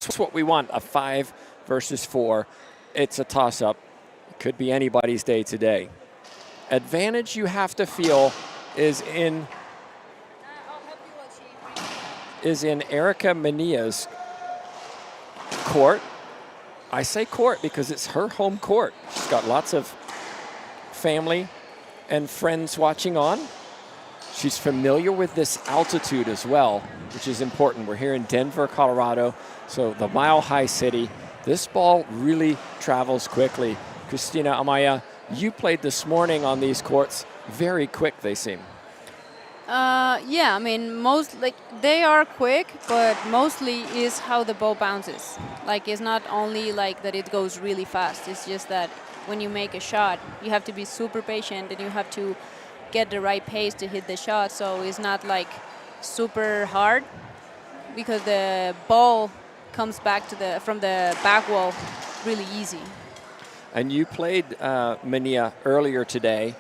That's what we want, a 5 versus 4. It's a toss-up. It could be anybody's day today. Advantage you have to feel is in Erika Manilla's court. I say court because it's her home court. She's got lots of family and friends watching on. She's familiar with this altitude as well, which is important. We're here in Denver, Colorado, so the mile-high city. This ball really travels quickly. Christina Amaya, you played this morning on these courts. Very quick, they seem. Yeah, I mean, they are quick, but mostly is how the ball bounces. Like, it's not only like that it goes really fast. It's just that when you make a shot, you have to be super patient and you have to get the right pace to hit the shot. So it's not like super hard because the ball comes back to from the back wall really easy. And you played Manilla earlier today.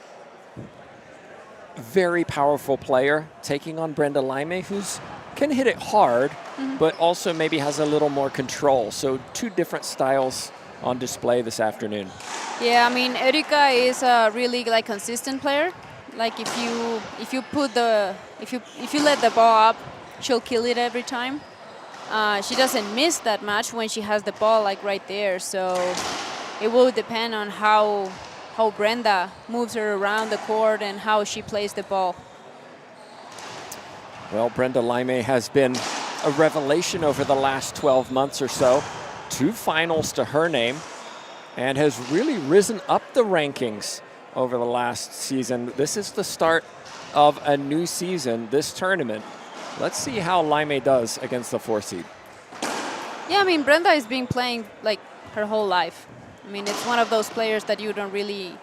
Very powerful player, taking on Brenda Laime, who's can hit it hard, but also maybe has a little more control. So 2 different styles on display this afternoon. Yeah, I mean, Erika is a really like consistent player. Like if you let the ball up, she'll kill it every time. She doesn't miss that much when she has the ball like right there. So it will depend on how Brenda moves her around the court and how she plays the ball. Well, Brenda Laime has been a revelation over the last 12 months or so. 2 finals to her name and has really risen up the rankings over the last season. This is the start of a new season, this tournament. Let's see how Laime does against the 4 seed. Yeah, I mean, Brenda has been playing like her whole life. I mean, it's one of those players that you don't really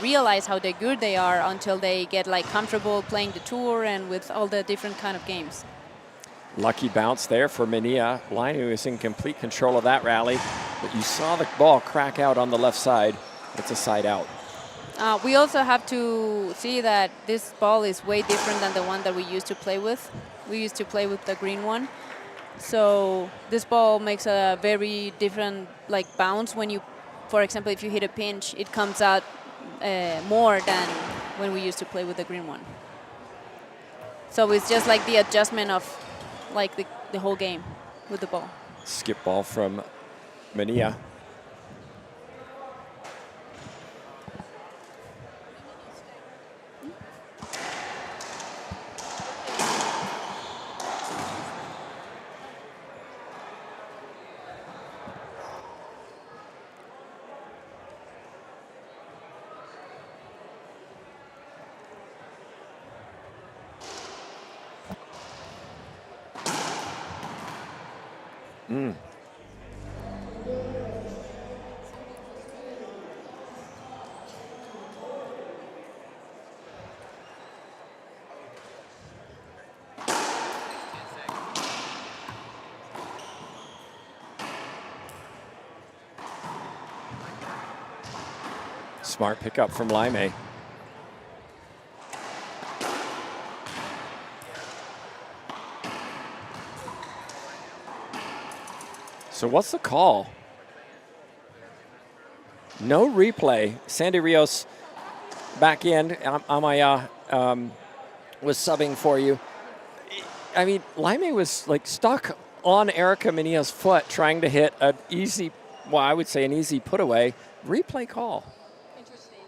realize how good they are until they get like comfortable playing the tour and with all the different kind of games. Lucky bounce there for Manilla. Laime is in complete control of that rally, but you saw the ball crack out on the left side. It's a side out. We also have to see that this ball is way different than the one that we used to play with. We used to play with the green one. So this ball makes a very different like bounce when you, for example, if you hit a pinch, it comes out more than when we used to play with the green one. So it's just like the adjustment of like the whole game with the ball. Skip ball from Manilla. Smart pickup from Laime. So what's the call? No replay. Sandy Rios back in. Amaya was subbing for you. I mean, Laime was like stuck on Erika Manilla's foot trying to hit an easy, well, I would say an easy put away. Replay call. Interesting.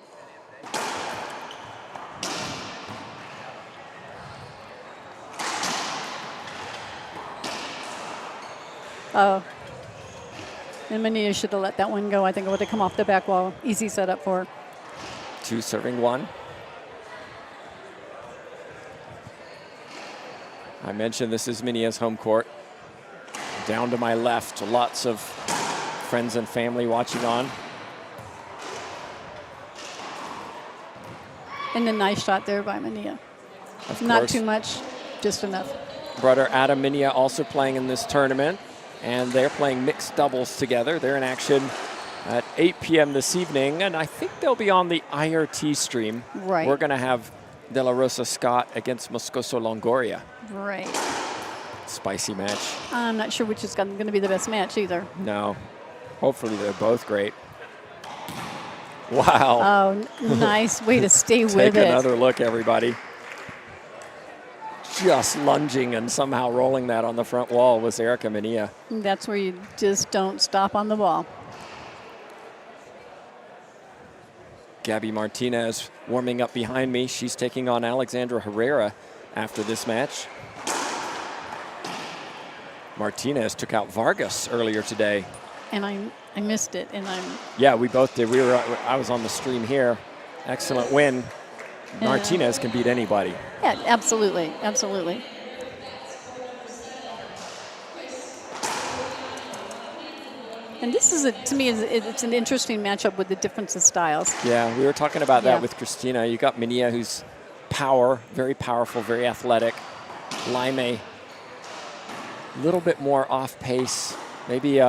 Oh. And Manilla should have let that one go. I think it would have come off the back wall. Easy setup for her. 2 serving 1. I mentioned this is Manilla's home court. Down to my left, lots of friends and family watching on. And a nice shot there by Manilla. Of Not course. too much, just enough. Brother Adam Manilla also playing in this tournament, and they're playing mixed doubles together. They're in action at 8 p.m. this evening, and I think they'll be on the IRT stream. Right. We're going to have De La Rosa Scott against Moscoso Longoria. Right. Spicy match. I'm not sure which is going to be the best match either. No. Hopefully they're both great. Wow. Oh, nice way to stay with Take it. another look, everybody. Just lunging and somehow rolling that on the front wall was Erika Manilla. That's where you just don't stop on the ball. Gabby Martinez warming up behind me. She's taking on Alexandra Herrera after this match. Martinez took out Vargas earlier today. And I missed it, and Yeah, we both did. I was on the stream here. Excellent win. Martinez can beat anybody. yeah, absolutely, absolutely. And this is, to me, it's an interesting matchup with the difference of styles. Yeah, we were talking about Yeah. that with Christina. You got Manilla, who's very powerful, very athletic. Laime, a little bit more off pace. Maybe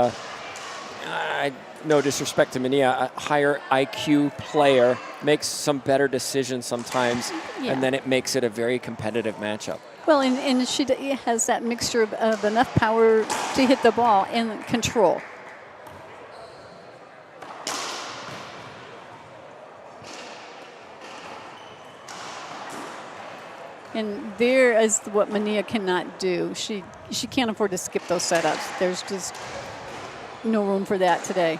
no disrespect to Manilla, a higher IQ player, makes some better decisions sometimes, Yeah. and then it makes it a very competitive matchup. Well, and she has that mixture of enough power to hit the ball and control. And there is what Manilla cannot do. She can't afford to skip those setups. There's just no room for that today.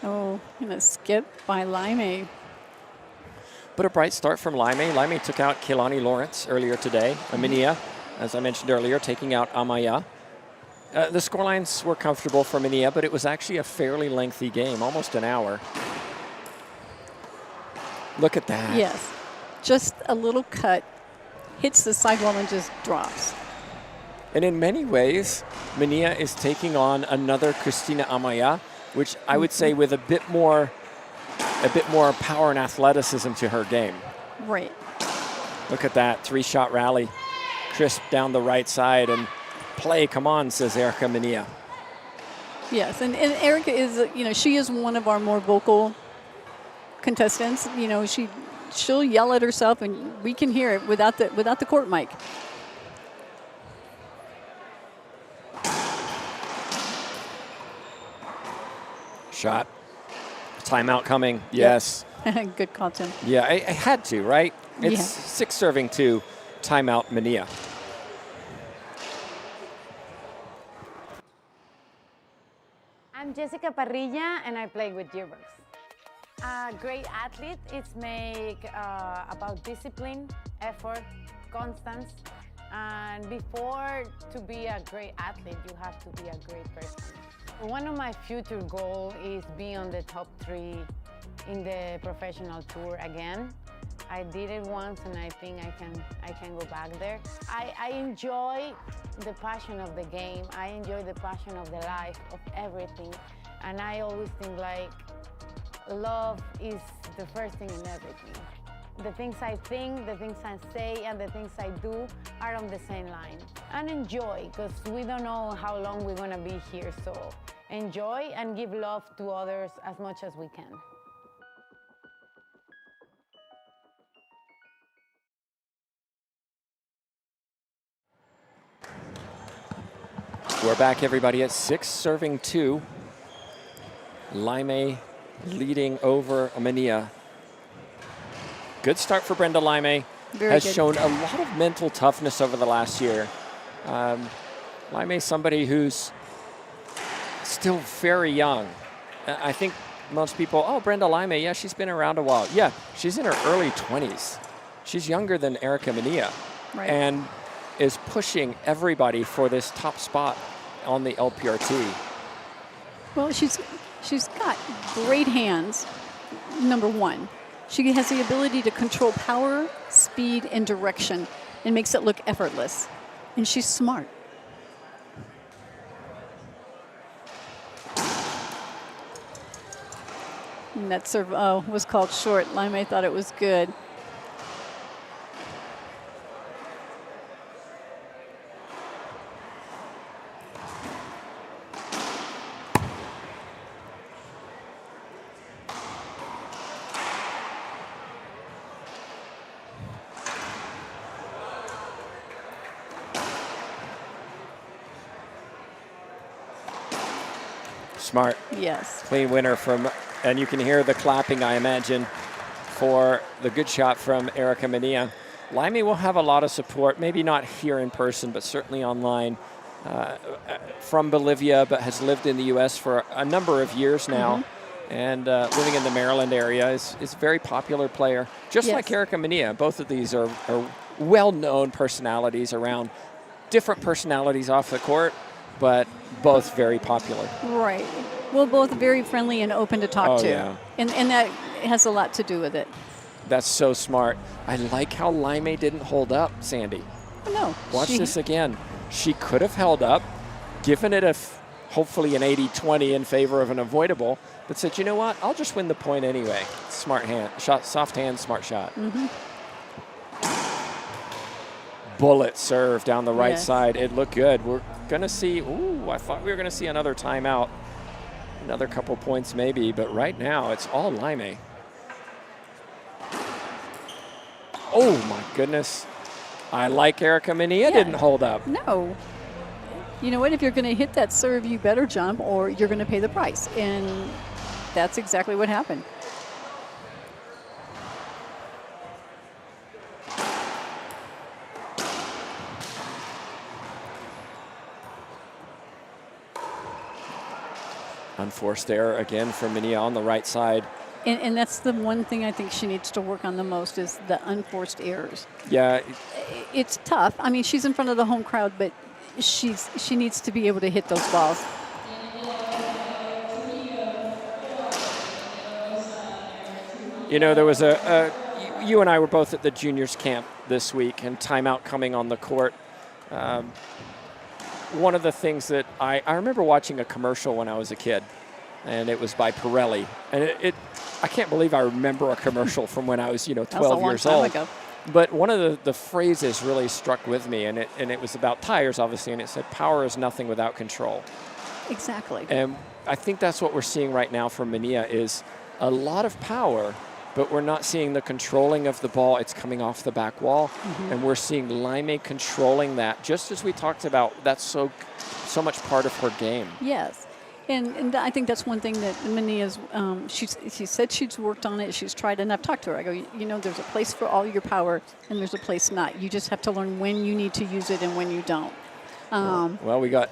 Oh, and a skip by Laime. But a bright start from Laime. Laime took out Kehlani Lawrence earlier today. Manilla, as I mentioned earlier, taking out Amaya. The scorelines were comfortable for Manilla, but it was actually a fairly lengthy game, almost an hour. Look at that. Yes, just a little cut, hits the sidewall and just drops. And in many ways, Manilla is taking on another Christina Amaya, which I would say with a bit more power and athleticism to her game. Right. Look at that 3-shot rally, crisp down the right side, and play, come on, says Erika Manilla. Yes, and Erika is, she is one of our more vocal contestants. She'll yell at herself, and we can hear it without the court mic. Shot. Timeout coming. Yes. Good call, Tim. Yeah, I had to, right? It's Yeah. 6-2, timeout Manilla. I'm Jessica Parrilla, and I play with Gearbox. A great athlete is about discipline, effort, constance, and before to be a great athlete, you have to be a great person. One of my future goals is be on the top 3 in the professional tour again. I did it once, and I think I can go back there. I enjoy the passion of the game. I enjoy the passion of the life, of everything. And I always think like, love is the first thing in everything. The things I think, the things I say, and the things I do are on the same line. And enjoy, because we don't know how long we're gonna be here, so enjoy and give love to others as much as we can. We're back, everybody, at 6-2. Laime leading over Manilla. Good start for Brenda Laime. Has shown a lot of mental toughness over the last year. Laime is somebody who's still very young. I think most people, oh, Brenda Laime, yeah, she's been around a while. Yeah, she's in her early 20s. She's younger than Erika Manilla. Right. And is pushing everybody for this top spot on the LPRT. Well, she's got great hands, number one. She has the ability to control power, speed, and direction, and makes it look effortless. And she's smart. And that serve was called short. Laime thought it was good. Smart. Yes. Clean winner from, and you can hear the clapping, I imagine, for the good shot from Erika Manilla. Laime will have a lot of support, maybe not here in person, but certainly online. From Bolivia, but has lived in the U.S. for a number of years now. And living in the Maryland area is a very popular player, just like Erika Manilla. Both of these are well-known personalities around, different personalities off the court, but both very popular. Right. Well, both very friendly and open to talk to. Yeah. And that has a lot to do with it. That's so smart. I like how Laime didn't hold up, Sandy. No. Watch this again. She could have held up, given it hopefully an 80-20 in favor of an avoidable, but said, you know what, I'll just win the point anyway. Smart hand, soft hand, smart shot. Bullet serve down the right side. It looked good. We're going to see, I thought we were going to see another timeout. Another couple points maybe, but right now it's all Laime. Oh my goodness. I like Erika Manilla didn't hold up. No. You know what? If you're going to hit that serve, you better jump or you're going to pay the price. And that's exactly what happened. Unforced error again for Manilla on the right side. And that's the one thing I think she needs to work on the most is the unforced errors. Yeah. It's tough. I mean, she's in front of the home crowd, but she needs to be able to hit those balls. You know, there was you and I were both at the juniors camp this week, and timeout coming on the court. One of the things that I remember watching a commercial when I was a kid, and it was by Pirelli. And I can't believe I remember a commercial from when I was, 12 years old. Ago. But one of the phrases really struck with me, and it was about tires, obviously, and it said, power is nothing without control. Exactly. And I think that's what we're seeing right now from Manilla is a lot of power, but we're not seeing the controlling of the ball. It's coming off the back wall, and we're seeing Laime controlling that, just as we talked about. That's so much part of her game. Yes. And I think that's one thing that Manilla's, she said she's worked on it. She's tried, and I've talked to her. I go, there's a place for all your power, and there's a place not. You just have to learn when you need to use it and when you don't. Well, we got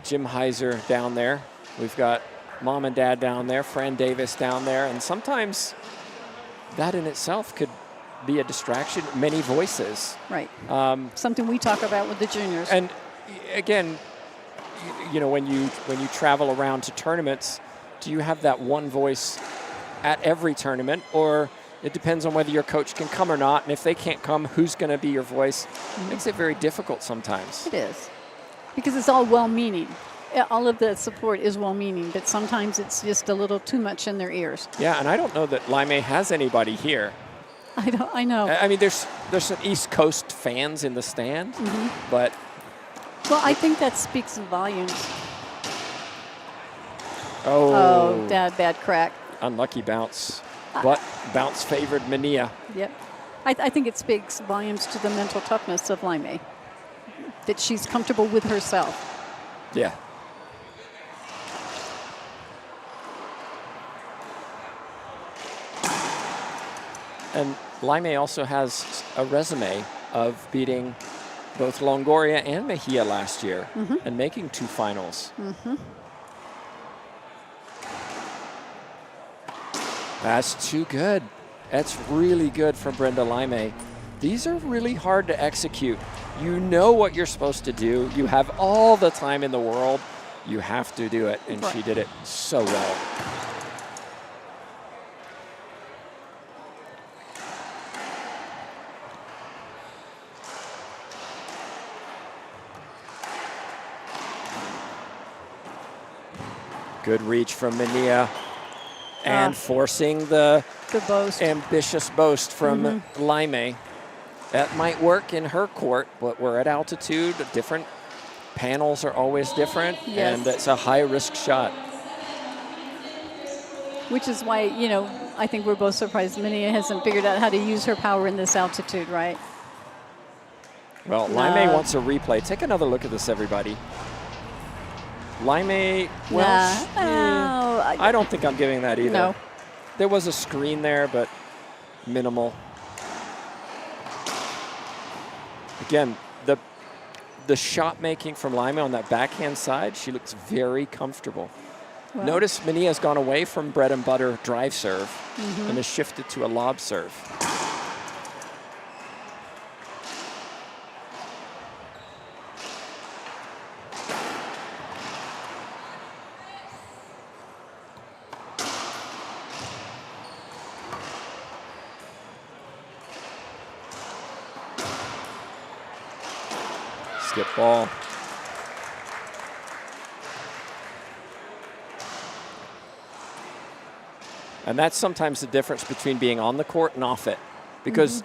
Jim Heiser down there. We've got Mom and Dad down there, Fran Davis down there, and sometimes that in itself could be a distraction. Many voices. Right. Something we talk about with the juniors. And again, when you travel around to tournaments, do you have that one voice at every tournament, or it depends on whether your coach can come or not, and if they can't come, who's going to be your voice? It makes it very difficult sometimes. It is, because it's all well-meaning. all of the support is well-meaning, but sometimes it's just a little too much in their ears. Yeah, and I don't know that Laime has anybody here. I know. I mean, there's some East Coast fans in the stand, but Well, I think that speaks volumes. oh, Bad crack. unlucky bounce. But bounce favored Manilla. Yep. I think it speaks volumes to the mental toughness of Laime, that she's comfortable with herself. Yeah. And Laime also has a resume of beating both Longoria and Mejia last year and making 2 finals. That's too good. That's really good from Brenda Laime. These are really hard to execute. You know what you're supposed to do. You have all the time in the world. You have to do it, and she did it so well. Good reach from Manilla, and forcing the boast. ambitious boast from Laime. That might work in her court, but we're at altitude. Different panels are always different, and it's a high-risk shot. Which is why, you know, I think we're both surprised Manilla hasn't figured out how to use her power in this altitude, right? Well, Laime wants a replay. Take another look at this, everybody. Laime, well, I don't think I'm giving that either. No. There was a screen there, but minimal. Again, the shot making from Laime on that backhand side, she looks very comfortable. Well, Notice Manilla's gone away from bread and butter drive serve and has shifted to a lob serve. Skip ball. And that's sometimes the difference between being on the court and off it. Because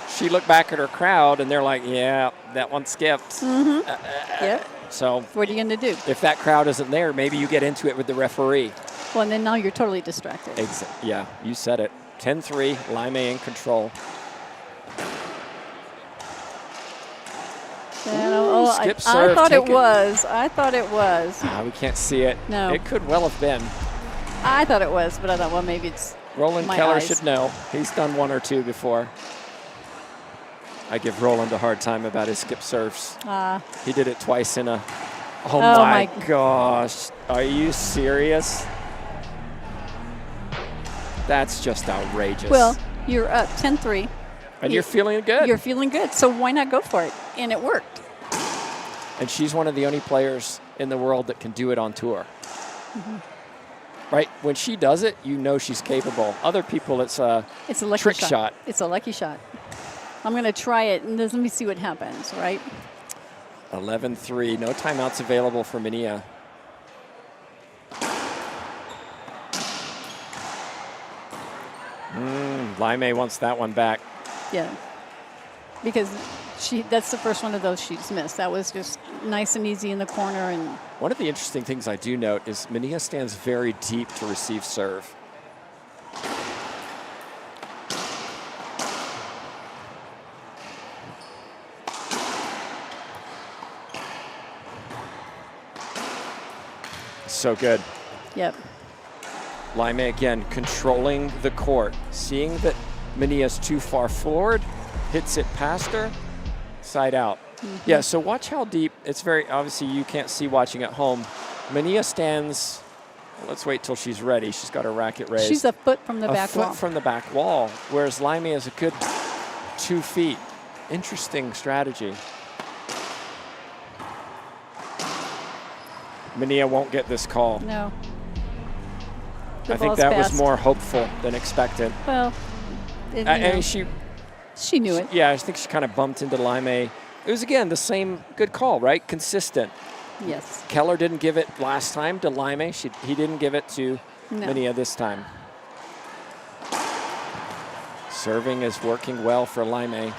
she looked back at her crowd and they're like, yeah, that one skipped. Yep. So What are you going to do? if that crowd isn't there, maybe you get into it with the referee. Well, and then now you're totally distracted. Yeah, you said it. 10-3, Laime in control. Skip I serve, thought take it was. I thought it was. We can't see it. No. It could well have been. I thought it was, but I thought, well, maybe it's Roland my Keller eyes. should know. He's done 1 or 2 before. I give Roland a hard time about his skip serves. He did it twice in a... Oh my gosh. Are you serious? That's just outrageous. Well, you're up 10-3. And you're feeling good. You're feeling good, so why not go for it? And it worked. And she's one of the only players in the world that can do it on tour. Right? When she does it, you know she's capable. Other people, it's a lucky trick shot. It's a lucky shot. I'm going to try it, and let me see what happens, right? 11-3. No timeouts available for Manilla. Laime wants that one back. Yeah. Because that's the first one of those she's missed. That was just nice and easy in the corner. And one of the interesting things I do note is Manilla stands very deep to receive serve. So good. Yep. Laime again controlling the court, seeing that Manilla's too far forward, hits it past her, side out. Yeah, so watch how deep. It's very, obviously you can't see watching at home. Manilla stands, well, let's wait till she's ready. She's got her racket raised. She's a foot from the back wall. A foot from the back wall, whereas Laime is a good 2 feet. Interesting strategy. Manilla won't get this call. No. I think that was more hopeful than expected. Well, I mean, she knew it. Yeah, I think she kind of bumped into Laime. It was, again, the same good call, right? Consistent. Yes. Keller didn't give it last time to Laime. He didn't give it to Manilla this time. Serving is working well for Laime.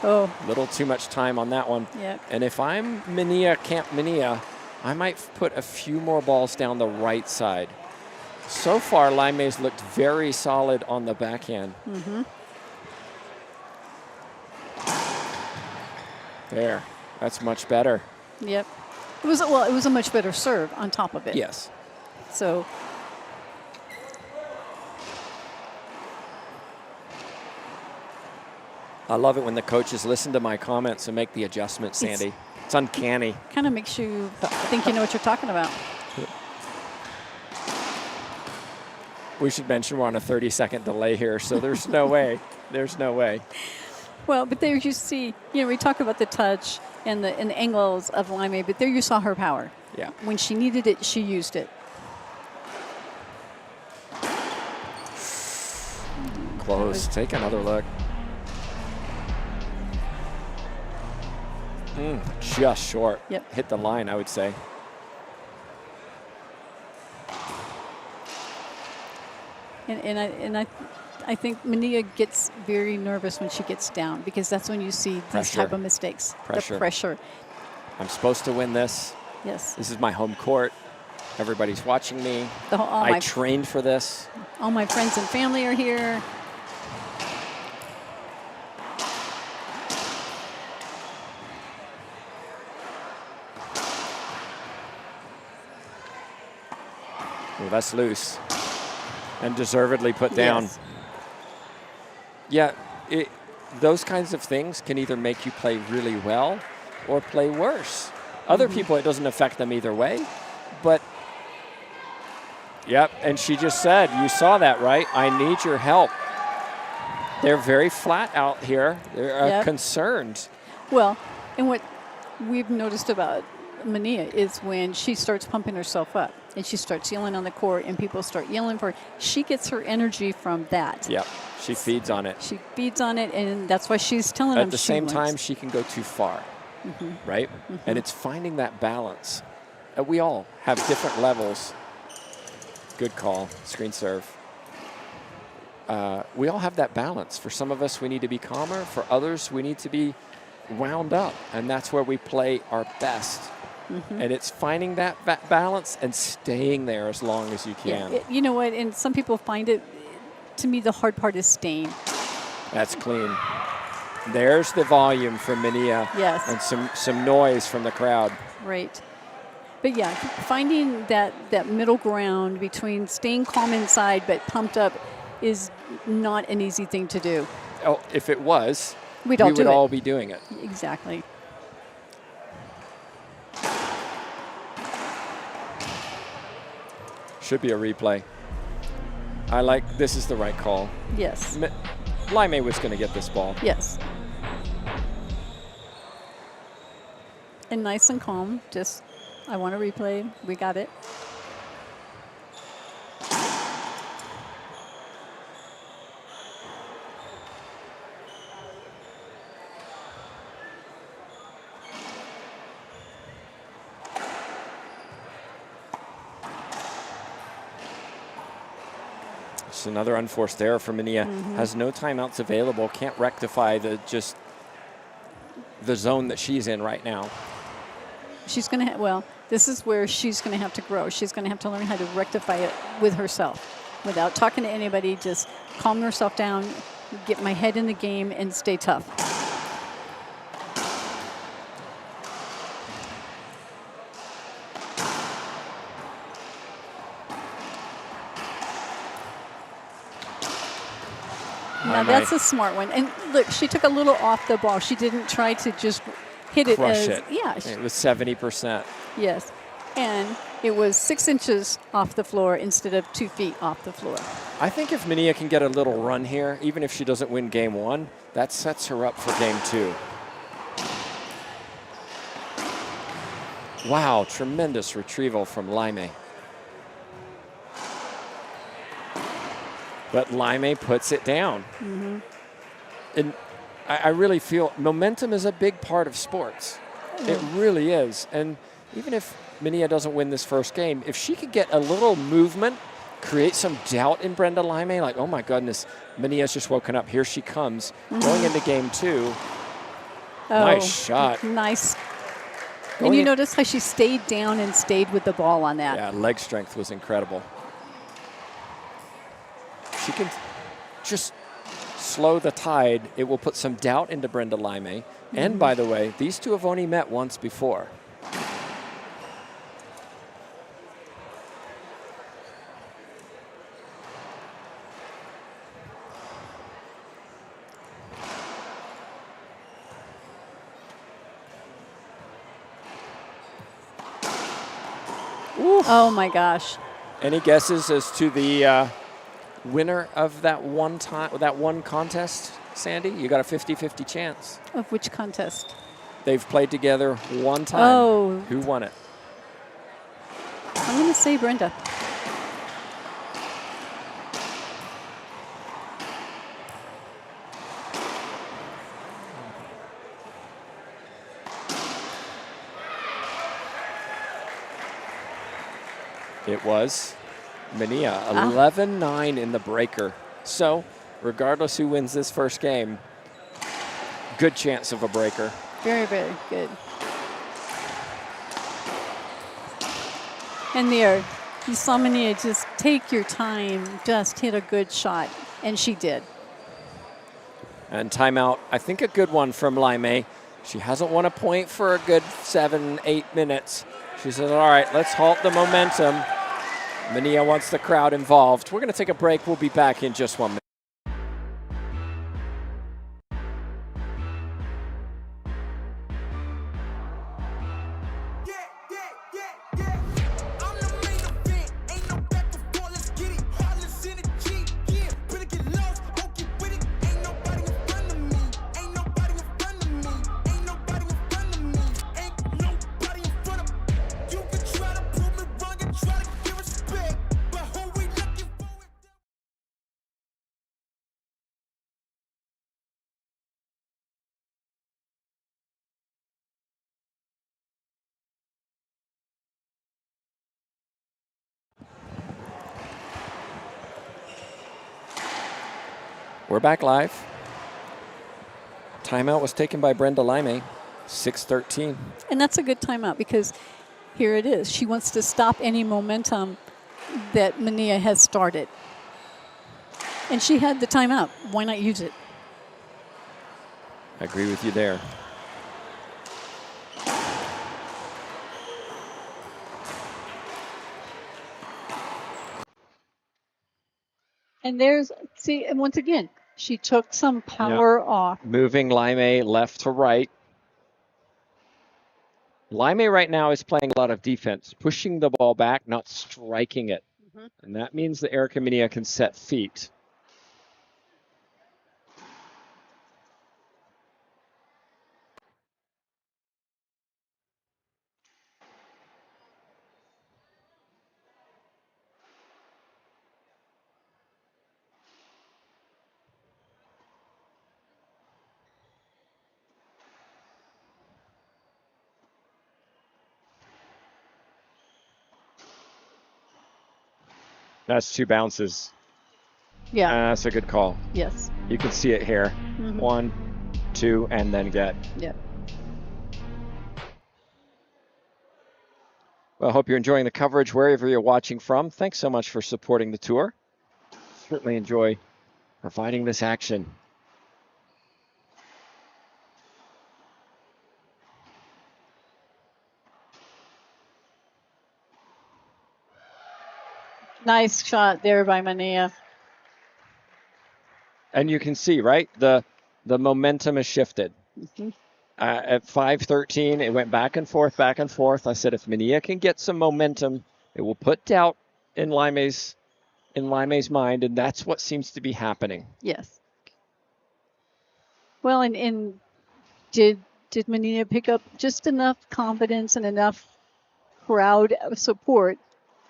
Oh. Little too much time on that one. Yep. And if I'm Manilla, Camp Manilla, I might put a few more balls down the right side. So far, Laime's looked very solid on the backhand. There. That's much better. Yep. It was a much better serve on top of it. Yes. So I love it when the coaches listen to my comments and make the adjustments, Sandy. It's uncanny. kind of makes you think you know what you're talking about. We should mention we're on a 30-second delay here, so there's no way. There's no way. Well, but there you see, we talk about the touch and the angles of Laime, but there you saw her power. Yeah. When she needed it, she used it. Close. Take another look. Just short. Yep. Hit the line, I would say. And I think Manilla gets very nervous when she gets down because that's when you see these Pressure. type of mistakes. Pressure. The pressure. I'm supposed to win this. Yes. This is my home court. Everybody's watching me. All I trained for this. All my friends and family are here. Well, that's loose and deservedly put down. Yes. Yeah, those kinds of things can either make you play really well or play worse. Other people, it doesn't affect them either way. But, yep, and she just said, you saw that, right? I need your help. They're very flat out here. They're concerned. Well, and what we've noticed about Manilla is when she starts pumping herself up and she starts yelling on the court and people start yelling for her, she gets her energy from that. Yep, she feeds on it. She feeds on it, and that's why she's telling them At the same time, she can go too far, right? And it's finding that balance. We all have different levels. Good call, screen serve. We all have that balance. For some of us, we need to be calmer. For others, we need to be wound up, and that's where we play our best. And it's finding that balance and staying there as long as you can. Yeah, you know what? And some people find it. To me, the hard part is staying. That's clean. There's the volume from Manilla. Yes. And some noise from the crowd. Right. But yeah, finding that middle ground between staying calm inside but pumped up is not an easy thing to do. Oh, if it was, we would all be doing it. Exactly. Should be a replay. This is the right call. Yes. Laime was going to get this ball. Yes. And nice and calm. Just, I want to replay. We got it. It's another unforced error for Manilla. Has no timeouts available. Can't rectify the zone that she's in right now. She's going to, this is where she's going to have to grow. She's going to have to learn how to rectify it with herself without talking to anybody, just calm herself down, get my head in the game, and stay tough. Now that's a smart one. And look, she took a little off the ball. She didn't try to just hit it Crush as, it. Yeah. It was 70%. Yes. And it was 6 inches off the floor instead of 2 feet off the floor. I think if Manilla can get a little run here, even if she doesn't win game one, that sets her up for game two. Wow, tremendous retrieval from Laime. But Laime puts it down. And I really feel momentum is a big part of sports. It really is. And even if Manilla doesn't win this first game, if she could get a little movement, create some doubt in Brenda Laime, like, oh my goodness, Manilla's just woken up. Here she comes. Going into game 2. Nice shot. Nice. And you notice how she stayed down and stayed with the ball on that. Yeah, leg strength was incredible. She can just slow the tide. It will put some doubt into Brenda Laime. And by the way, these two have only met once before. Oof. Oh my gosh. Any guesses as to the winner of that one contest, Sandy? You got a 50-50 chance. Of which contest? They've played together one time. Oh. Who won it? I'm going to say Brenda. It was Manilla, 11-9 in the breaker. So, regardless who wins this first game, good chance of a breaker. Very, very good. And there, you saw Manilla just take your time, just hit a good shot, and she did. And timeout, I think a good one from Laime. She hasn't won a point for a good 7-8 minutes. She says, all right, let's halt the momentum. Manilla wants the crowd involved. We're going to take a break. We'll be back in just 1 minute. We're back live. Timeout was taken by Brenda Laime, 6:13. And that's a good timeout because here it is. She wants to stop any momentum that Manilla has started. And she had the timeout. Why not use it? I agree with you there. And there's, see, and once again, she took some power off. Moving Laime left to right. Laime right now is playing a lot of defense, pushing the ball back, not striking it. And that means that Erika Manilla can set feet. That's 2 bounces. Yeah. That's a good call. Yes. You can see it here. 1, 2, and then get. Yeah. Well, I hope you're enjoying the coverage wherever you're watching from. Thanks so much for supporting the tour. Certainly enjoy providing this action. Nice shot there by Manilla. And you can see, right, the momentum has shifted. At 5:13, it went back and forth, back and forth. I said if Manilla can get some momentum, it will put doubt in Laime's mind, and that's what seems to be happening. Yes. Well, and did Manilla pick up just enough confidence and enough crowd support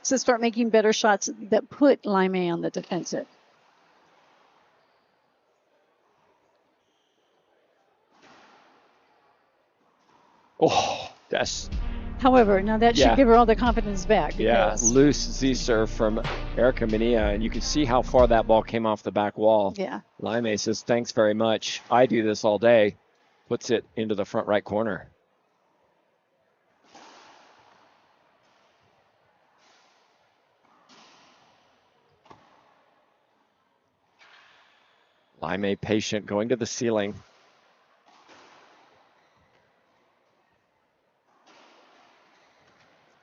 to start making better shots that put Laime on the defensive? Oh, that's However, now that Yeah. should give her all the confidence back. Yeah, Because, loose Z serve from Erika Manilla, and you can see how far that ball came off the back wall. Yeah. Laime says, thanks very much. I do this all day. Puts it into the front right corner. Laime patient, going to the ceiling.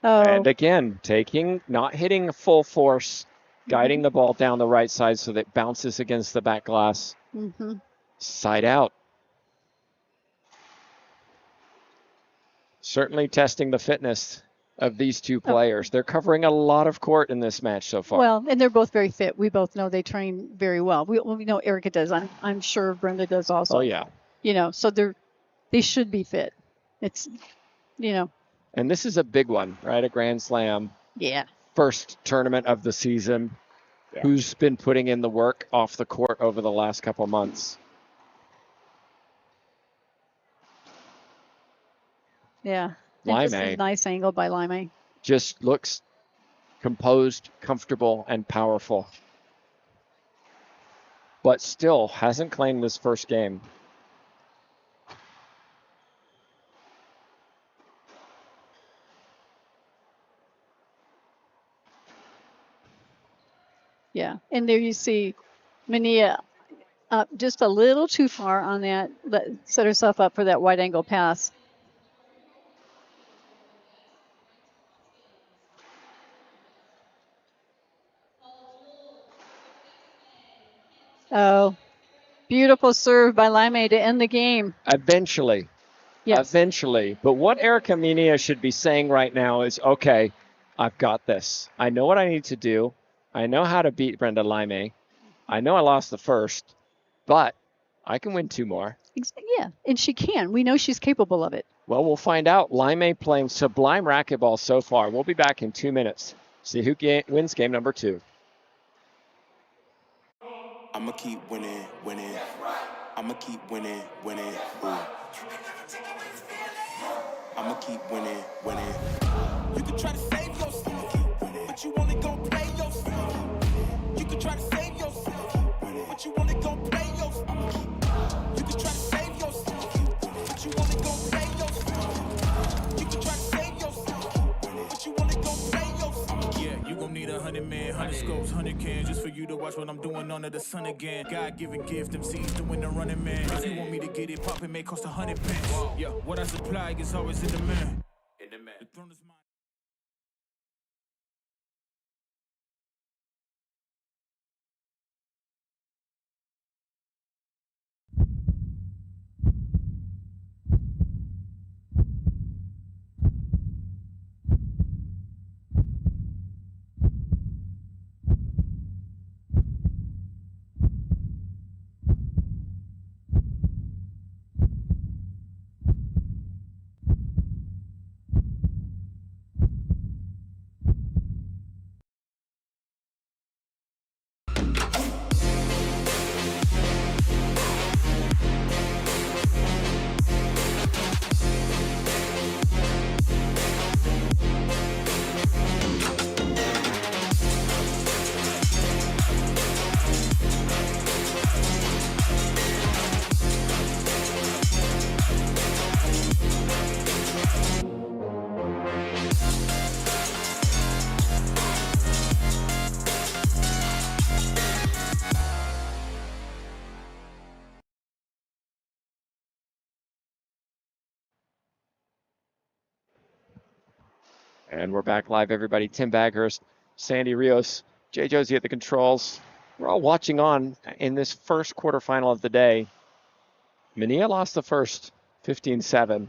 Oh, And again, not hitting full force, guiding the ball down the right side so that it bounces against the back glass. Side out. Certainly testing the fitness of these two players. They're covering a lot of court in this match so far. well, and they're both very fit. We both know they train very well. We know Erika does. I'm sure Brenda does also. Oh, yeah. You know, so they should be fit. It's, you know. And this is a big one, right? A Grand Slam. Yeah. First tournament of the season. Yeah. Who's been putting in the work off the court over the last couple months? Yeah. Laime. This is a nice angle by Laime. Just looks composed, comfortable, and powerful. But still hasn't claimed this first game. Yeah. And there you see Manilla up just a little too far on that, set herself up for that wide angle pass. Oh, beautiful serve by Laime to end the game. Eventually. Yes. Eventually. But what Erika Manilla should be saying right now is, okay, I've got this. I know what I need to do. I know how to beat Brenda Laime. I know I lost the first, but I can win 2 more. Yeah, and she can. We know she's capable of it. Well, we'll find out. Laime playing sublime racquetball so far. We'll be back in 2 minutes. See who wins game number 2. I'ma keep winning, winning. I'ma keep winning, winning. Ooh. I'ma keep winning, winning. You can try to save yourself, but you only gon' play yourself. You can try to save yourself, but you only gon' play yourself. You can try to save yourself, but you only gon' play yourself. You can try to save yourself, but you only gon' play yourself. Yeah, you gon' need 100 men, 100 scopes, 100 cans, just for you to watch what I'm doing under the sun again. God-given gift, them seeds to win the running man. If you want me to get it poppin', may cost 100 pence. Yeah, what I supply is always in demand. The throne is mine. And we're back live, everybody. Tim Baghurst, Sandy Rios, Jay Josie at the controls. We're all watching on in this first quarterfinal of the day. Manilla lost the first 15-7.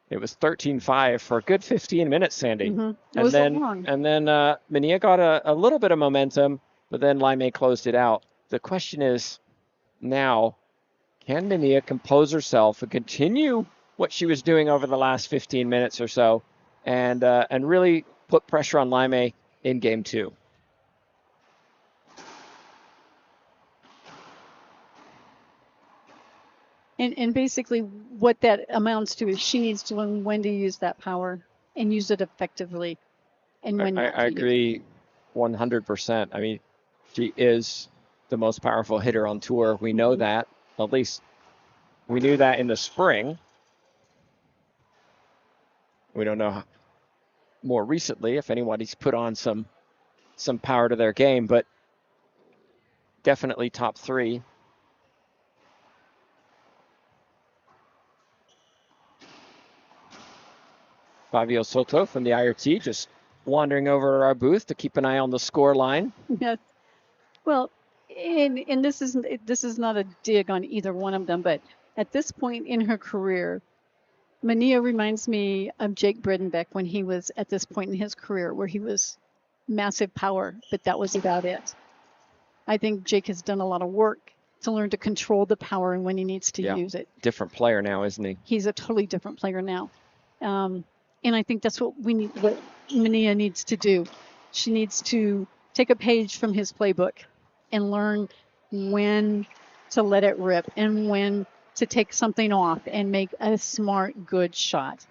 It was 13-5 for a good 15 minutes, Sandy. Was long. And then Manilla got a little bit of momentum, but then Laime closed it out. The question is now, can Manilla compose herself and continue what she was doing over the last 15 minutes or so, and really put pressure on Laime in game 2? And basically what that amounts to is she needs to learn when to use that power and use it effectively and when not to I use it. agree 100%. I mean, she is the most powerful hitter on tour. We know that. At least we knew that in the spring. We don't know more recently if anybody's put on some power to their game, but definitely top 3. Fabio Soto from the IRT just wandering over our booth to keep an eye on the score line. Yes. Well, and this is not a dig on either one of them, but at this point in her career, Manilla reminds me of Jake Bredenbeck when he was at this point in his career where he was massive power, but that was about it. I think Jake has done a lot of work to learn to control the power and when he needs to use it. Different player now, isn't he? He's a totally different player now. And I think that's what what Manilla needs to do. She needs to take a page from his playbook and learn when to let it rip and when to take something off and make a smart, good shot.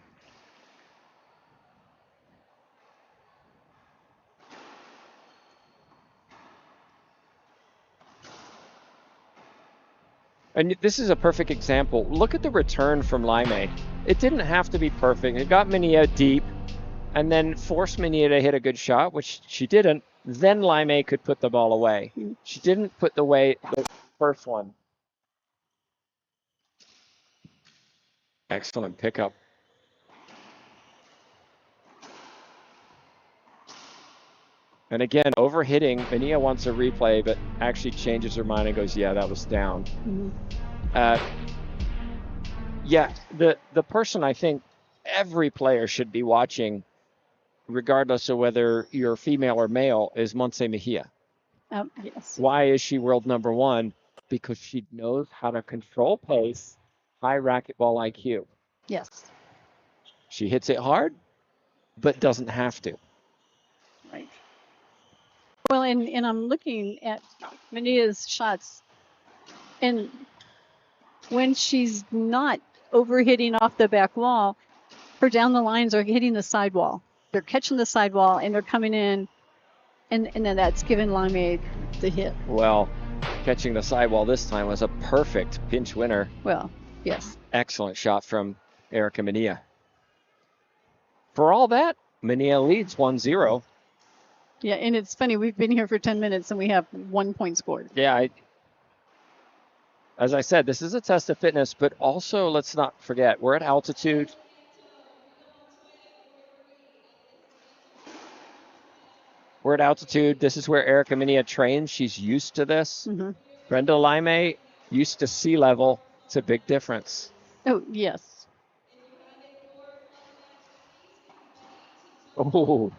And this is a perfect example. Look at the return from Laime. It didn't have to be perfect. It got Manilla deep and then forced Manilla to hit a good shot, which she didn't. Then Laime could put the ball away. She didn't put the first one. Excellent pickup. And again, overhitting. Manilla wants a replay, but actually changes her mind and goes, yeah, that was down. The person I think every player should be watching, regardless of whether you're female or male, is Montse Mejia. Yes. Why is she world number 1? Because she knows how to control pace, high racquetball IQ. Yes. She hits it hard, but doesn't have to. Right. Well, and I'm looking at Manilla's shots, and when she's not overhitting off the back wall, her down the lines are hitting the sidewall. They're catching the sidewall and they're coming in, and then that's giving Laime the hit. Well, catching the sidewall this time was a perfect pinch winner. Well, yes. Excellent shot from Erika Manilla. For all that, Manilla leads 1-0. Yeah, and it's funny, we've been here for 10 minutes and we have 1 point scored. Yeah, as I said, this is a test of fitness, but also let's not forget, we're at altitude. We're at altitude. This is where Erika Manilla trains. She's used to this. Brenda Laime, used to sea level. It's a big difference. Oh, yes. Oh,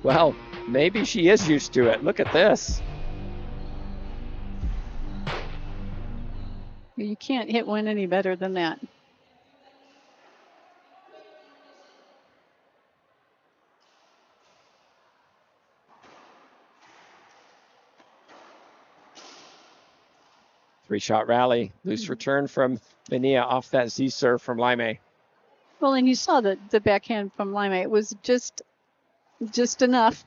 well, maybe she is used to it. Look at this. You can't hit one any better than that. Three-shot rally. Loose return from Manilla off that Z-serve from Laime. Well, and you saw the backhand from Laime. It was just enough.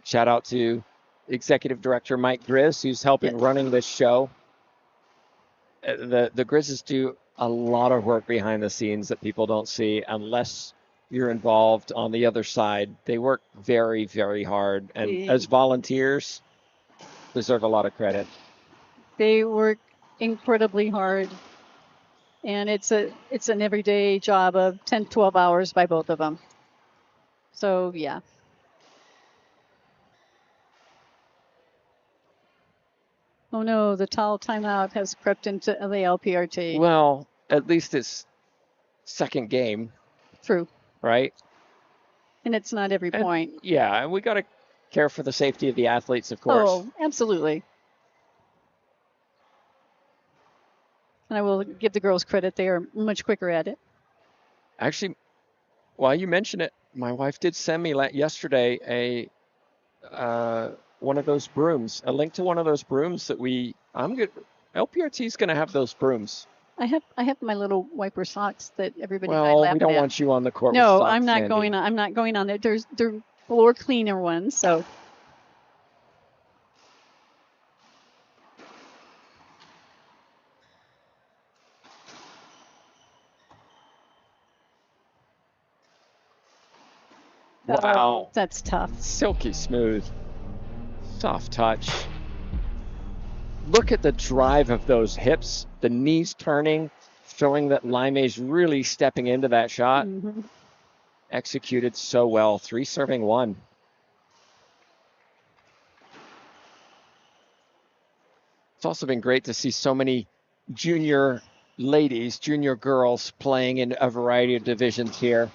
Shout out to Executive Director Mike Grizz, who's helping running this show. The Grizzes do a lot of work behind the scenes that people don't see unless you're involved on the other side. They work very, very hard, and as volunteers, deserve a lot of credit. They work incredibly hard, and it's an everyday job of 10, 12 hours by both of them. So, yeah. Oh no, the towel timeout has crept into the LPRT. Well, at least it's second game. True. Right? And it's not every point. Yeah, and we got to care for the safety of the athletes, of course. Oh, absolutely. And I will give the girls credit. They are much quicker at it. Actually, while you mention it, my wife did send me yesterday one of those brooms, a link to one of those brooms that LPRT's going to have those brooms. I have my little wiper socks that everybody might Well, laugh we don't at. want you on the court No, with socks, I'm not Sandy. going on. I'm not going on there. They're floor cleaner ones, so. Wow. Oh, that's tough. Silky smooth. Soft touch. Look at the drive of those hips, the knees turning, showing that Laime's really stepping into that shot. Mm-hmm. Executed so well. 3 serving 1. It's also been great to see so many junior ladies, junior girls playing in a variety of divisions here.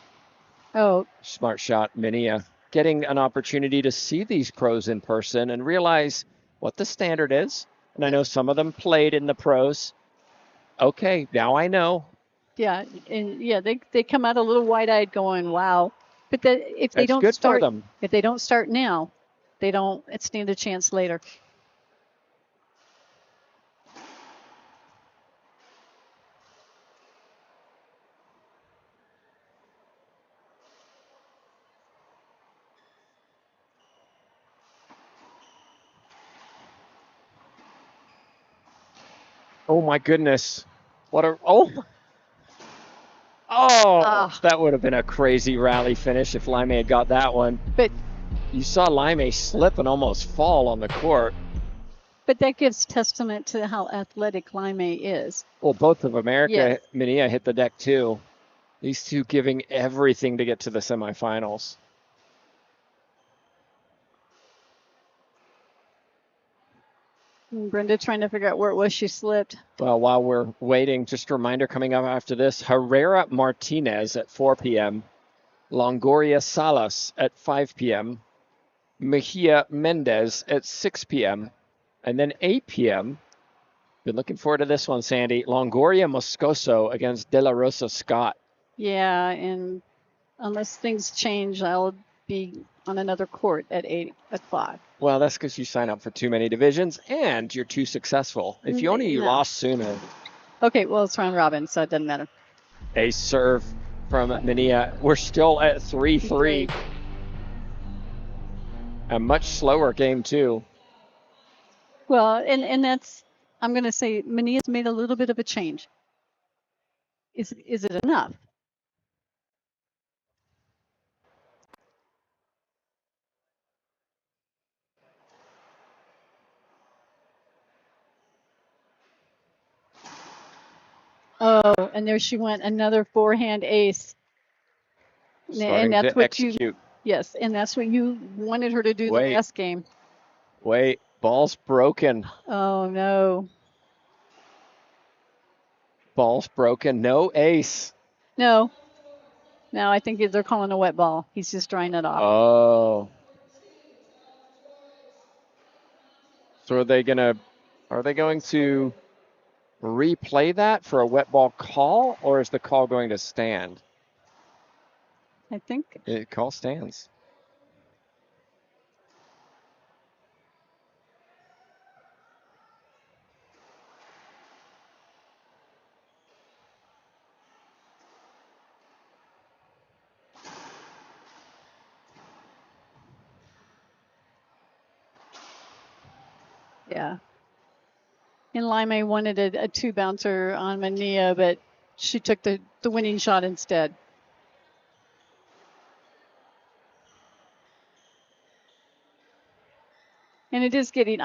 Oh, Smart shot, Manilla. Getting an opportunity to see these pros in person and realize what the standard is. And I know some of them played in the pros. Okay, now I know. yeah, and yeah, they come out a little wide-eyed, going, "Wow!" But if they That's don't good start, for them. if they don't start now, they don't stand a chance later. Oh my goodness. That would have been a crazy rally finish if Laime had got that one. But you saw Laime slip and almost fall on the court. But that gives testament to how athletic Laime is. Well, both of Erika, yes. Manilla hit the deck too. These two giving everything to get to the semifinals. And Brenda trying to figure out where it was she slipped. Well, while we're waiting, just a reminder coming up after this, Herrera Martinez at 4 p.m., Longoria Salas at 5 p.m., Mejia Mendez at 6 p.m., and then 8 p.m., been looking forward to this one, Sandy, Longoria Moscoso against De La Rosa Scott. Yeah, and unless things change, I'll be on another court at 5. Well, that's because you sign up for too many divisions and you're too successful. If you lost sooner. Okay, well, it's round robin, so it doesn't matter. A serve from Manilla. We're still at 3-3. A much slower game, too. Well, and that's, I'm going to say, Manilla's made a little bit of a change. Is it enough? Oh, and there she went, another forehand ace. Starting and that's to what execute. Yes, and that's what you wanted her to do the last game. Wait, ball's broken. Oh, no. Ball's broken. No ace. No, I think they're calling a wet ball. He's just drying it off. Oh. So are they going to replay that for a wet ball call, or is the call going to stand? I think. The call stands. Yeah. And Laime wanted a 2-bouncer on Manilla, but she took the winning shot instead. And it is getting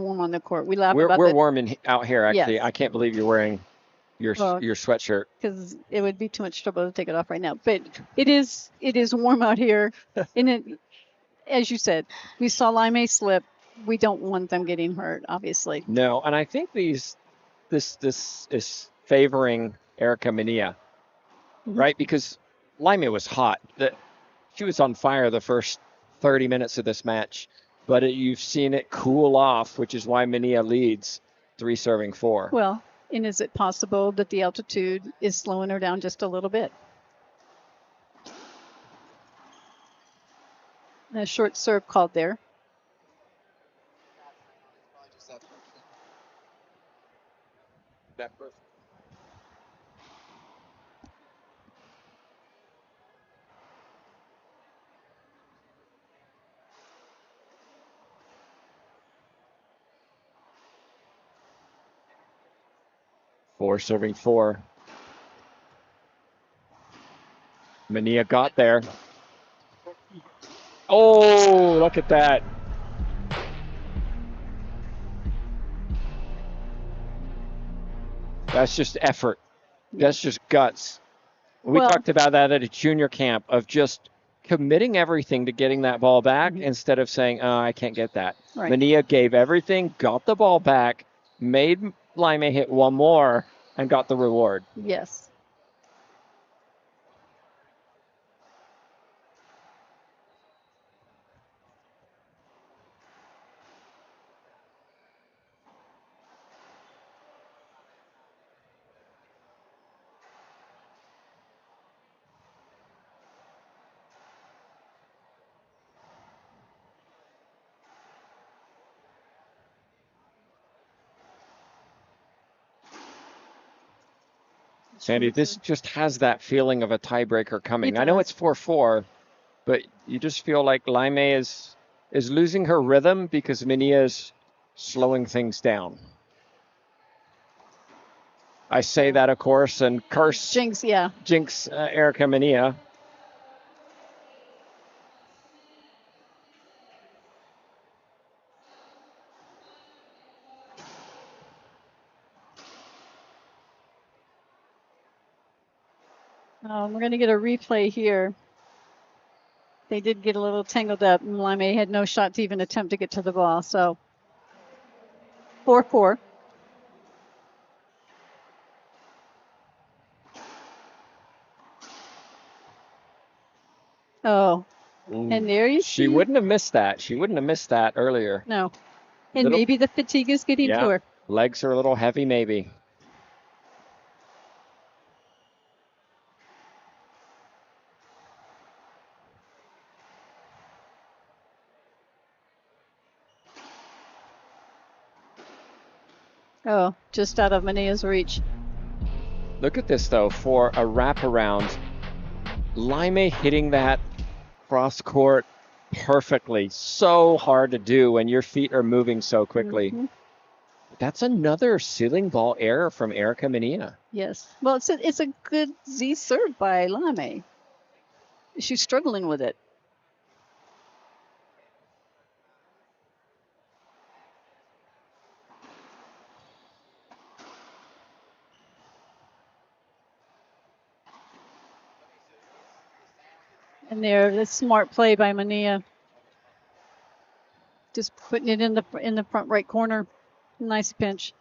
warm on the court. We laugh about We're warm out here, actually. Yes. I can't believe you're wearing your sweatshirt. Because it would be too much trouble to take it off right now. But it is warm out here. And it, as you said, we saw Laime slip. We don't want them getting hurt, obviously. No, and I think this is favoring Erika Manilla, right? Because Laime was hot. She was on fire the first 30 minutes of this match, but you've seen it cool off, which is why Manilla leads 3-4. Well, and is it possible that the altitude is slowing her down just a little bit? A short serve called there. Four serving 4. Manilla got there. Oh, look at that. That's just effort. That's just guts. We talked about that at a junior camp of just committing everything to getting that ball back instead of saying, oh, I can't get that. Right. Manilla gave everything, got the ball back, made Laime hit one more, and got the reward. Yes. Sandy, this just has that feeling of a tiebreaker coming. It I know does. it's 4-4, but you just feel like Laime is losing her rhythm because Manilla is slowing things down. I say that, of course, and curse Jinx, Erika Manilla. We're going to get a replay here. They did get a little tangled up, and Laime had no shot to even attempt to get to the ball. So 4-4. Oh, and there you see. She wouldn't have missed that. She wouldn't have missed that earlier. No. And maybe the fatigue is getting to her. Legs are a little heavy, maybe. Oh, just out of Manilla's reach. Look at this, though, for a wraparound. Laime hitting that cross court perfectly. So hard to do when your feet are moving so quickly. That's another ceiling ball error from Erika Manilla. Yes. Well, it's a good Z serve by Laime. She's struggling with it. And there, this smart play by Manilla. Just putting it in the front right corner. Nice pinch.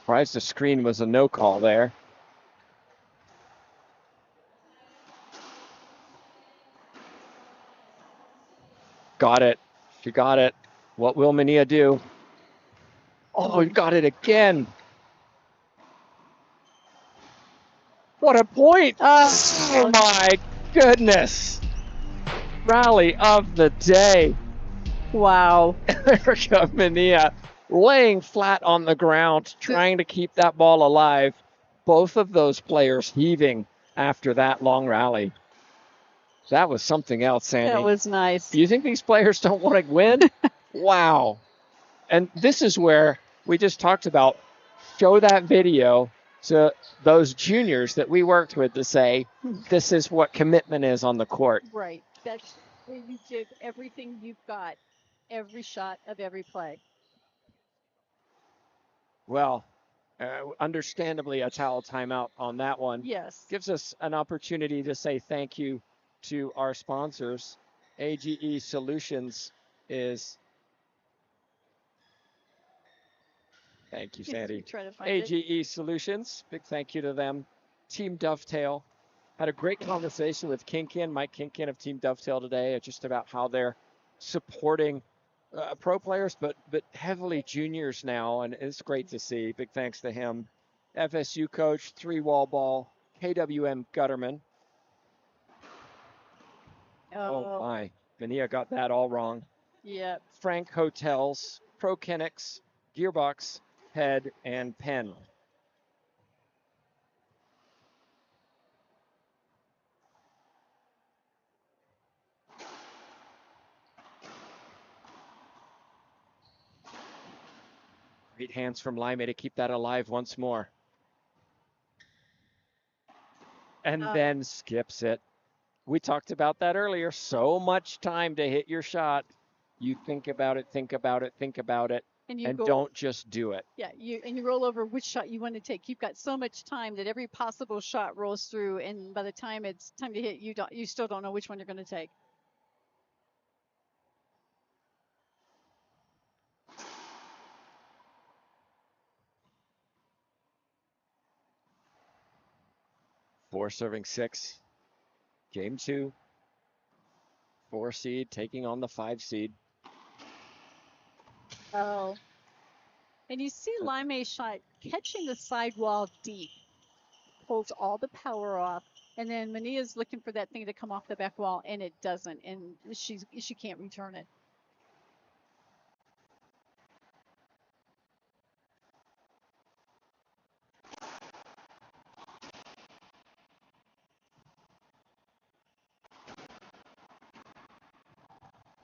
Surprised the screen was a no call there. Got it. She got it. What will Manilla do? Oh, you got it again. What a point. Oh my goodness. Rally of the day. Wow. Erika Manilla laying flat on the ground, trying to keep that ball alive. Both of those players heaving after that long rally. That was something else, Sandy. That was nice. You think these players don't want to win? Wow. And this is where we just talked about, show that video to those juniors that we worked with to say, this is what commitment is on the court. Right. That's where you give everything you've got, every shot of every play. Well, understandably, a towel timeout on that one. Yes. Gives us an opportunity to say thank you to our sponsors. AGE Solutions is, thank you, Sandy. Try to find it. AGE Solutions, big thank you to them. Team Dovetail. Had a great conversation with Mike Kinkin of Team Dovetail today, just about how they're supporting pro players, but heavily juniors now, and it's great to see. Big thanks to him. FSU coach, 3-wall ball, KWM Gutterman. Oh my, Manilla got that all wrong. Yeah. Frank Hotels, Pro Kenix, Gearbox, Head, and Pen. Great hands from Laime to keep that alive once more. And then skips it. We talked about that earlier. So much time to hit your shot. You think about it, think about it, think about it, and don't just do it. Yeah, you roll over which shot you want to take. You've got so much time that every possible shot rolls through, and by the time it's time to hit, you still don't know which one you're going to take. Four serving 6. Game 2. 4 seed taking on the 5 seed. Oh. And you see Laime's shot catching the sidewall deep. Pulls all the power off. And then Manilla's looking for that thing to come off the back wall, and it doesn't. And she can't return it.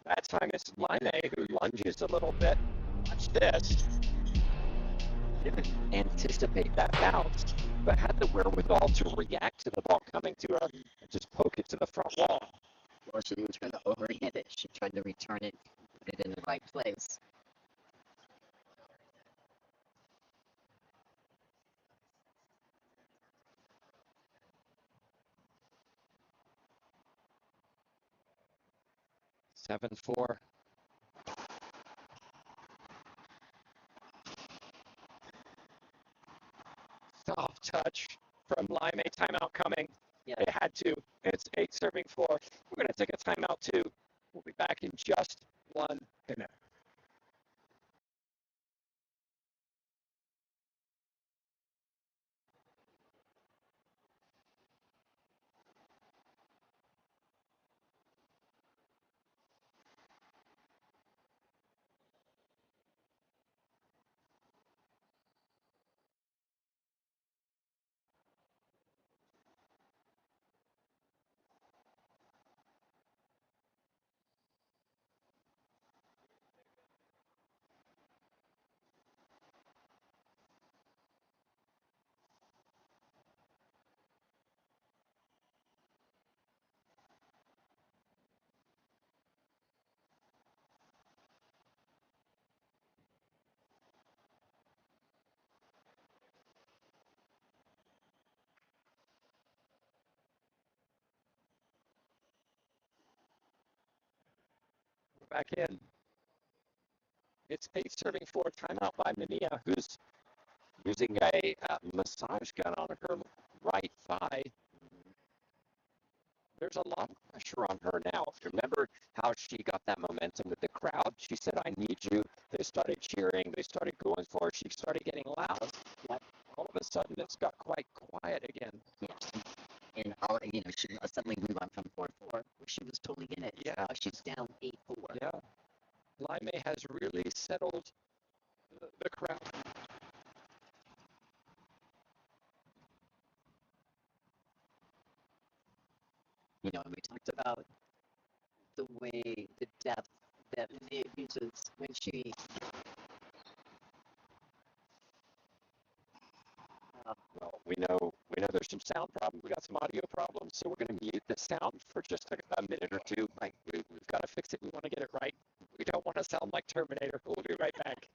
That time it's Laime who lunges a little bit. Watch this. Didn't anticipate that bounce, but had the wherewithal to react to the ball coming to her and just poke it to the front wall. Or she was trying to overhit it. She tried to return it, put it in the right place. Seven, 4. Soft touch from Laime. Timeout coming. Yeah. It had to. It's 8 serving 4. We're going to take a timeout too. We'll be back in just 1 minute. Back in. It's 8 serving 4. Timeout by Manilla, who's using a massage gun on her right thigh. There's a lot of pressure on her now. Remember how she got that momentum with the crowd? She said, I need you. They started cheering. They started going for her. She started getting loud. Yep. All of a sudden, it's got quite quiet again. Yes. And she suddenly we went from 4-4, where she was totally in it. Yeah. Now she's down 8-4. Yeah. Laime has really settled the crowd. We talked about the way, the depth that Manilla uses when she. Well, we know there's some sound problems. We got some audio problems, so we're going to mute the sound for just a minute or two. We've got to fix it. We want to get it right. We don't want to sound like Terminator. We'll be right back.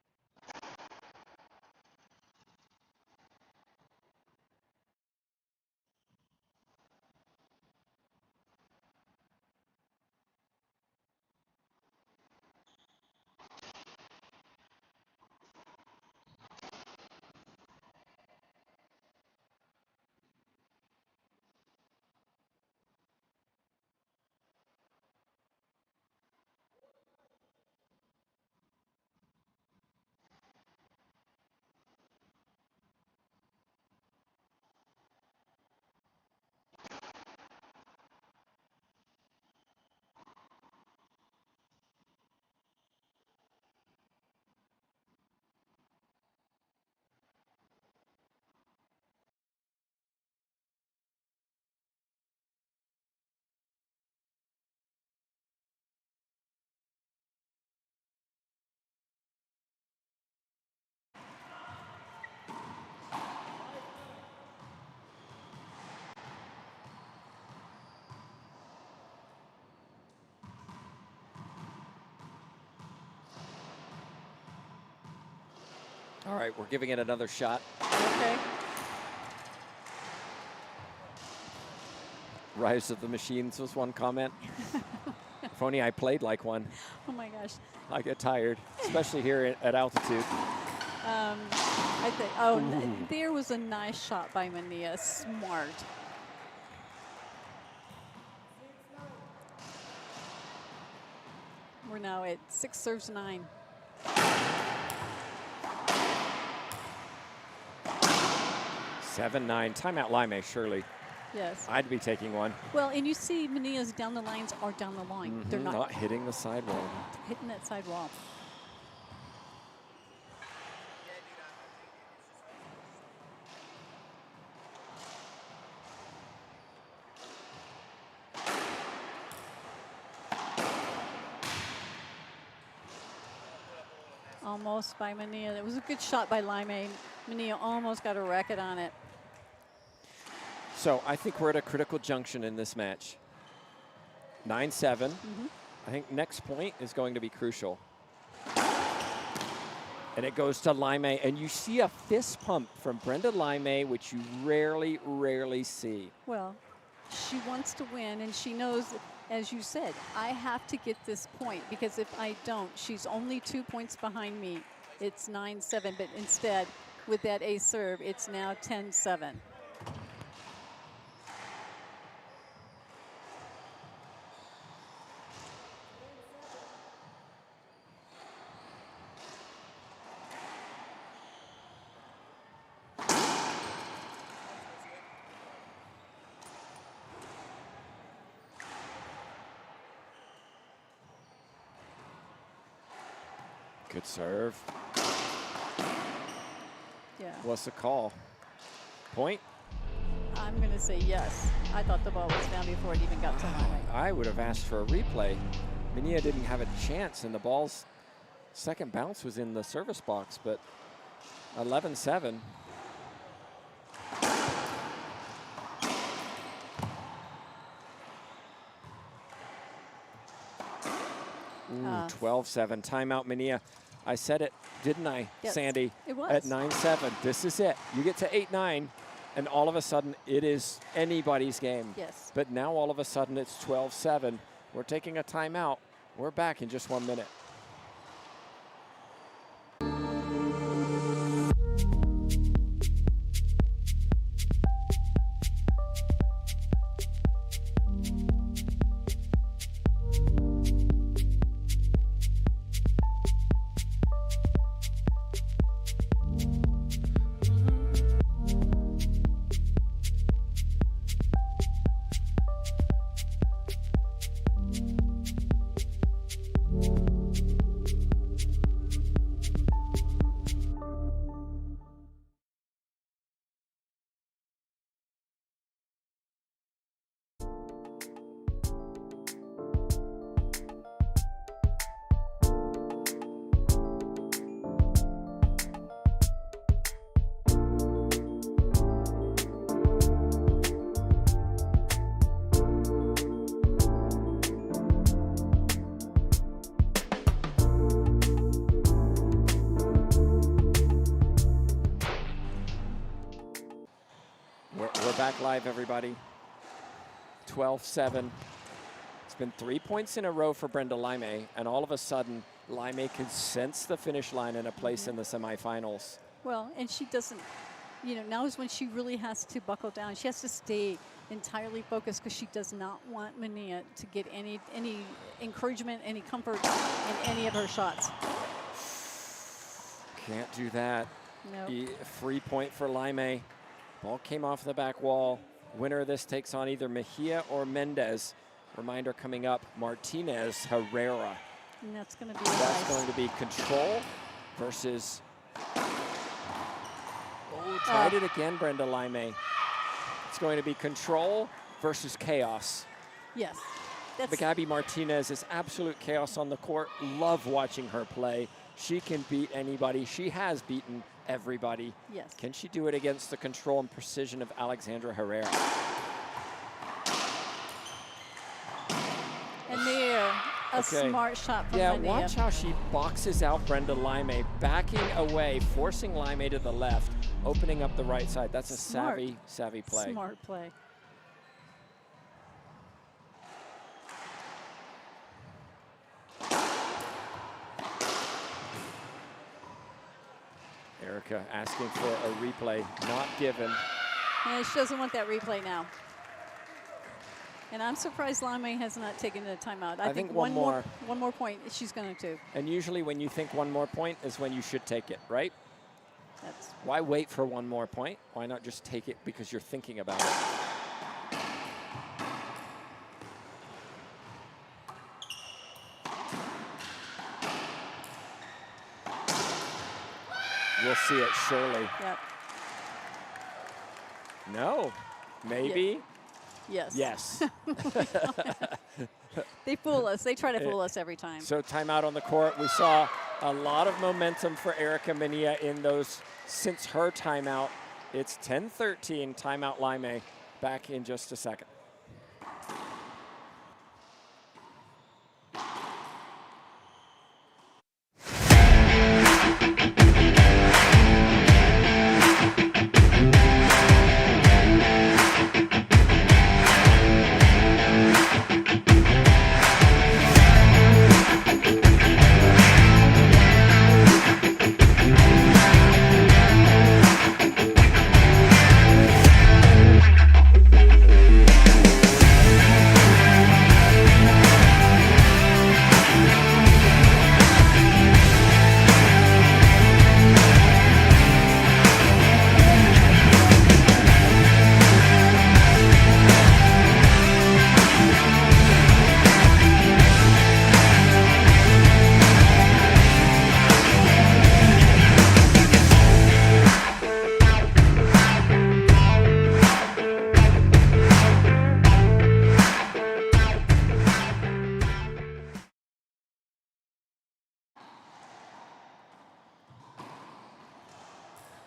All right, we're giving it another shot. Okay. Rise of the Machines was one comment. If only I played like one. Oh my gosh. I get tired, especially here at altitude. I think, oh, there was a nice shot by Manilla. Smart. We're now at 6 serves 9. 7-9. Timeout Laime, surely. Yes. I'd be taking one. Well, and you see Manilla's down the lines are down the line. They're not hitting the sidewall. hitting that side wall. Almost by Manilla. It was a good shot by Laime. Manilla almost got a racket on it. So I think we're at a critical junction in this match. 9-7. I think next point is going to be crucial. And it goes to Laime, and you see a fist pump from Brenda Laime, which you rarely, rarely see. Well, she wants to win, and she knows, as you said, I have to get this point, because if I don't, she's only 2 points behind me. It's 9-7, but instead, with that ace serve, it's now 10-7. Good serve. Yeah. What's the call? Point? I'm going to say yes. I thought the ball was down before it even got to Laime. I would have asked for a replay. Manilla didn't have a chance, and the ball's second bounce was in the service box, but 11-7. Ooh, 12-7. Timeout, Manilla. I said it, didn't I, Yes, Sandy? it was. At 9-7. This is it. You get to 8-9, and all of a sudden it is anybody's game. Yes. But now all of a sudden it's 12-7. We're taking a timeout. We're back in just 1 minute. We're back live, everybody. 12-7. It's been 3 points in a row for Brenda Laime, and all of a sudden, Laime can sense the finish line and a place in the semifinals. Well, and she doesn't, you know, now is when she really has to buckle down. She has to stay entirely focused because she does not want Manilla to get any encouragement, any comfort in any of her shots. Can't do that. No. Free point for Laime. Ball came off the back wall. Winner of this takes on either Mejia or Mendez. Reminder coming up, Martinez Herrera. And that's going to be That's nice. going to be control versus... Oh, tried it again, Brenda Laime. It's going to be control versus chaos. Yes. That's Gabby Martinez is absolute chaos on the court. Love watching her play. She can beat anybody. She has beaten everybody. yes. Can she do it against the control and precision of Alexandra Herrera? And there, A smart shot from Yeah, Manilla. watch how she boxes out Brenda Laime, backing away, forcing Laime to the left, opening up the right side. That's a Smart. savvy play. Smart play. Erika asking for a replay, not given. Yeah, she doesn't want that replay now. And I'm surprised Laime has not taken a timeout. I think one more. One more point she's going to. And usually when you think one more point is when you should take it, right? That's Why wait for one more point? Why not just take it because you're thinking about it? We'll see it surely. Yep. No, maybe. Yes. Yes. They fool us. They try to fool us every time. So timeout on the court. We saw a lot of momentum for Erika Manilla in those since her timeout. It's 10-13, timeout Laime. Back in just a second.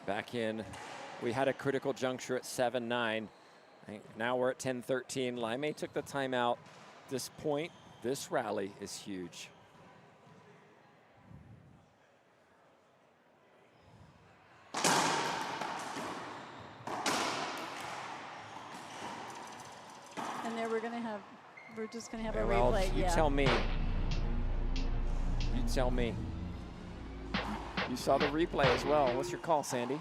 Back in, we had a critical juncture at 7-9. Now we're at 10-13. Laime took the timeout. This point, this rally is huge. And there we're just gonna have a Well, replay. you tell me. You tell me. You saw the replay as well. What's your call, Sandy?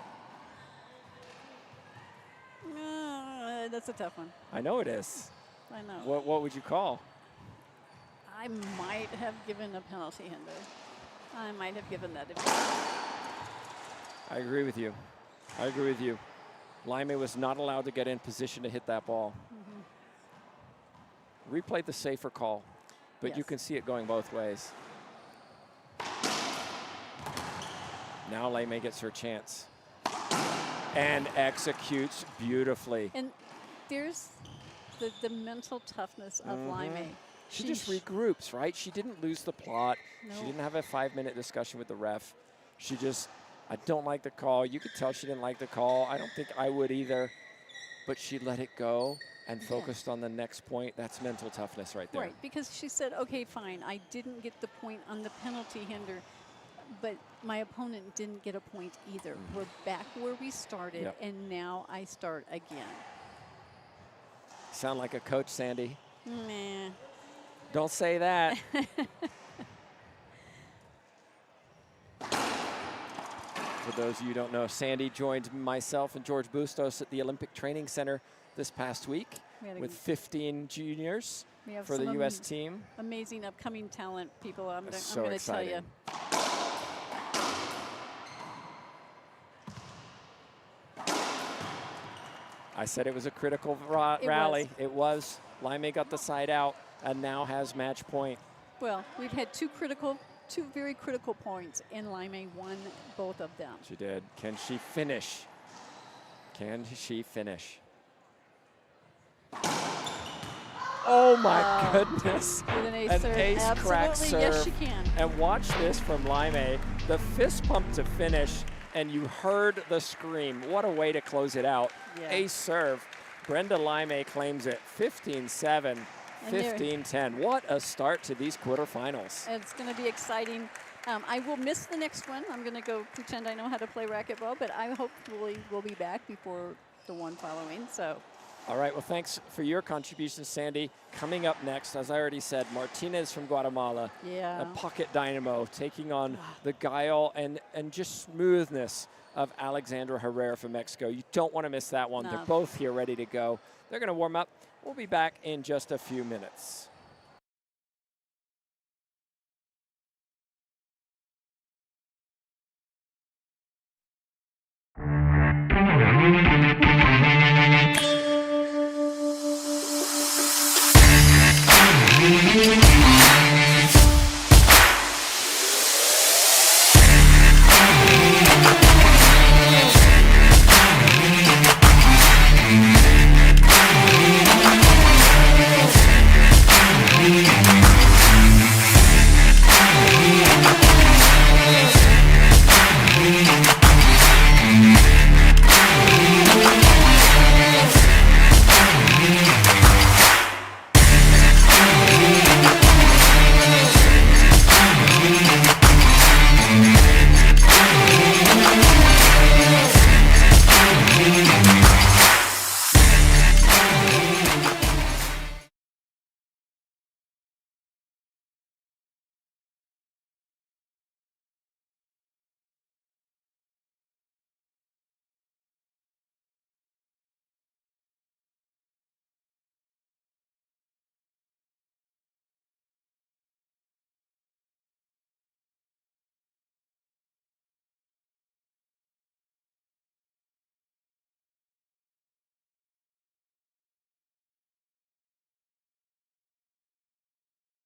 That's a tough one. I know it is. I know. What would you call? I might have given a penalty hinder. I might have given that. I agree with you. I agree with you. Laime was not allowed to get in position to hit that ball. Replayed the safer call, but you Yes. can see it going both ways. Now Laime gets her chance and executes beautifully. And there's the mental toughness of Laime. She just regroups, right? She didn't lose the plot. No. She didn't have a 5-minute discussion with the ref. She just, I don't like the call. You could tell she didn't like the call. I don't think I would either. But she let it go and focused on the next point. That's mental toughness right there. Right, because she said, okay, fine, I didn't get the point on the penalty hinder, but my opponent didn't get a point either. We're back where we started, and now I start again. Sound like a coach, Sandy. Meh. Don't say that. For those of you who don't know, Sandy joined myself and George Bustos at the Olympic Training Center this past week with 15 juniors for the U.S. team. Amazing upcoming talent, people. I'm going So to tell you. I said it was a critical rally. It was. Laime got the side out and now has match point. Well, we've had two very critical points, and Laime won both of them. She did. Can she finish? Can she finish? Oh my goodness. With an ace, crack serve. Yes, she can. And watch this from Laime. The fist pump to finish, and you heard the scream. What a way to close it out. Yeah. Ace serve. Brenda Laime claims it 15-7, And there- 15-10. What a start to these quarterfinals. It's going to be exciting. I will miss the next one. I'm going to go pretend I know how to play racquetball, but I hopefully will be back before the one following. So, All right, well, thanks for your contribution, Sandy. Coming up next, as I already said, Martinez from Guatemala, yeah. a pocket dynamo, taking on the guile and just smoothness of Alexandra Herrera from Mexico. You don't want to miss that one. No. They're both here ready to go. They're going to warm up. We'll be back in just a few minutes.